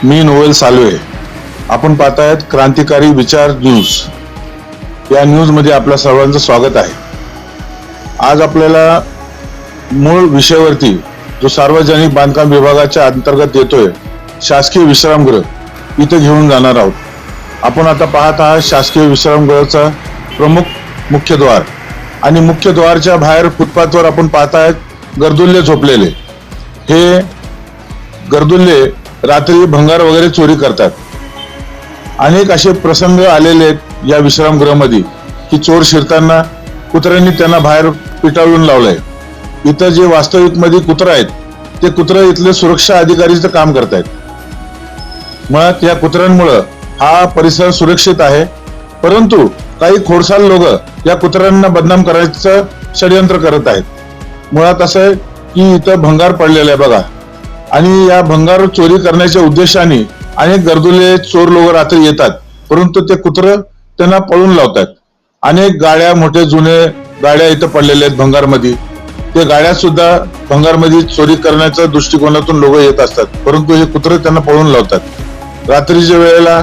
मी novel Salve. आपण पाहतायत क्रांतिकारी विचार न्यूज. या न्यूज मध्ये आपल्या सर्वांचं स्वागत आहे. आज आपल्याला मूळ विषयावरती जो सार्वजनिक बांधकाम विभागाच्या अंतर्गत येतोय शासकीय विश्रामगृह इथे घेऊन जाणार आहोत. आपण आता पाहत आहात शासकीय विश्रामगृहाचा प्रमुख मुख्यद्वार आणि मुख्यद्वारच्या बाहेर फुटपाथवर आपण पाहतायत गर्दुल्ले झोपलेले. हे गर्दुल्ले रात्री भंगार वगैरे चोरी करतात. अनेक असे प्रसंग आलेले आहेत या विश्रामगृहामध्ये की चोर शिरताना कुत्र्यांनी त्यांना बाहेर पिटाळून लावलंय. इथं जे वास्तविक मध्ये कुत्रा आहेत ते कुत्रे इथले सुरक्षा अधिकारीचं काम करतायत. मुळात या कुत्र्यांमुळे हा परिसर सुरक्षित आहे, परंतु काही खोडसाल लोक या कुत्र्यांना बदनाम करायचं षडयंत्र करत आहेत. मुळात असं आहे की इथं भंगार पडलेलं आहे बघा, आणि या भंगार चोरी करण्याच्या उद्देशाने अनेक गर्दुले चोर लोक रात्री येतात, परंतु ते कुत्र त्यांना पळून लावतात. अनेक गाड्या, मोठे जुने गाड्या इथं पडलेल्या आहेत भंगारमध्ये. ते गाड्या सुद्धा भंगारमध्ये चोरी करण्याच्या दृष्टिकोनातून लोक येत असतात, परंतु हे कुत्रे त्यांना पळून लावतात. रात्रीच्या वेळेला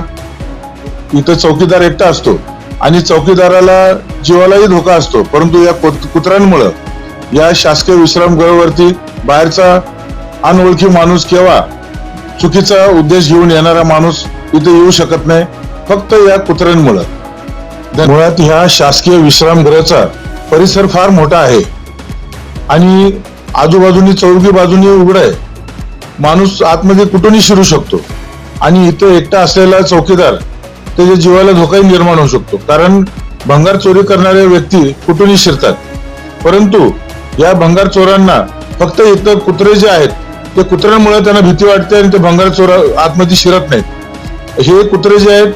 इथं चौकीदार एकटा असतो आणि चौकीदाराला जीवालाही धोका असतो, परंतु या कुत्र्यांमुळे या शासकीय विश्रामगृहावरती बाहेरचा अनोळखी माणूस किंवा चुकीचा उद्देश घेऊन येणारा माणूस इथे येऊ शकत नाही, फक्त या कुत्र्यांमुळे. मुळात ह्या शासकीय विश्रामगृहाचा परिसर फार मोठा आहे आणि आजूबाजूनी चौकी बाजूनी उघड आहे. माणूस आतमध्ये कुठूनही शिरू शकतो आणि इथे एकटा असलेला चौकीदार त्याच्या जीवाला धोकाही निर्माण होऊ शकतो, कारण भंगार चोरी करणारे व्यक्ती कुठूनही शिरतात. परंतु या भंगार चोरांना फक्त इथं कुत्रे जे आहेत ते कुत्र्यांमुळे त्यांना भीती वाटते आणि ते भंगार चोर आतमध्ये शिरत नाहीत. हे कुत्रे जे आहेत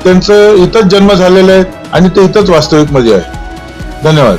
त्यांचं इथंच जन्म झालेला आहे आणि ते इथंच वास्तविक मध्ये आहे. धन्यवाद.